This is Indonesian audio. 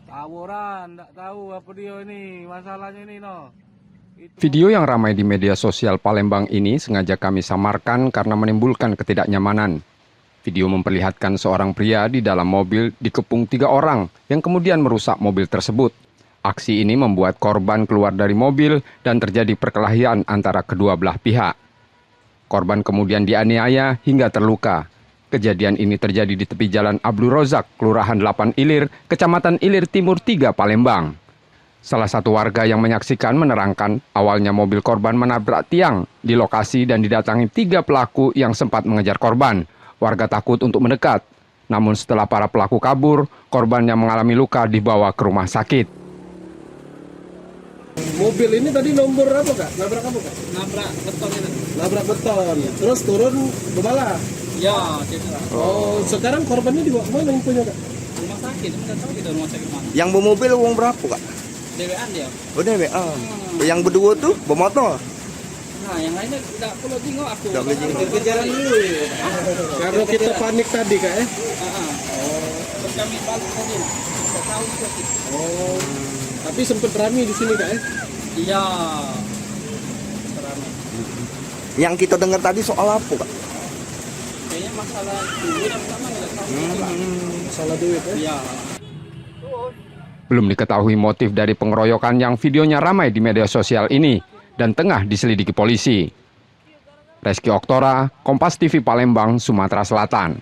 Tawuran, nggak tahu apa dia ini, masalahnya ini no. Video yang ramai di media sosial Palembang ini sengaja kami samarkan karena menimbulkan ketidaknyamanan. Video memperlihatkan seorang pria di dalam mobil dikepung 3 orang yang kemudian merusak mobil tersebut. Aksi ini membuat korban keluar dari mobil dan terjadi perkelahian antara kedua belah pihak. Korban kemudian dianiaya hingga terluka. Kejadian ini terjadi di tepi jalan Abdul Rozak, Kelurahan 8 Ilir, Kecamatan Ilir Timur 3, Palembang. Salah satu warga yang menyaksikan menerangkan awalnya mobil korban menabrak tiang di lokasi dan didatangi 3 pelaku yang sempat mengejar korban. Warga takut untuk mendekat. Namun setelah para pelaku kabur, korban yang mengalami luka dibawa ke rumah sakit. Mobil ini tadi nomor apa kak? Nabrak apa kak? Nabrak beton itu. Nabrak beton. Terus turun kemana? Ya, cedera. Oh, sekarang korbannya dibawa kemana infonya kak? Rumah sakit, tidak tahu kita rumah sakit mana. Yang bawa mobil uang berapa kak? DWA dia. Oh DWA. Yang berdua tuh bawa motor. Nah, yang lainnya tidak perlu jenguk aku. Tidak boleh jenguk. Kejaran dulu. Karena kita panik tadi kak ya? Terus kami balik tadi. Tidak tahu juga sih. Oh, tapi sempet rame di sini kak ya? Iya. Ramai. Yang kita dengar tadi soal apa kak? Kayaknya masalah duit yang pertama tidak tahu. Salah duit ya? Iya. Belum diketahui motif dari pengeroyokan yang videonya ramai di media sosial ini dan tengah diselidiki polisi. Reski Oktora, Kompas TV Palembang, Sumatera Selatan.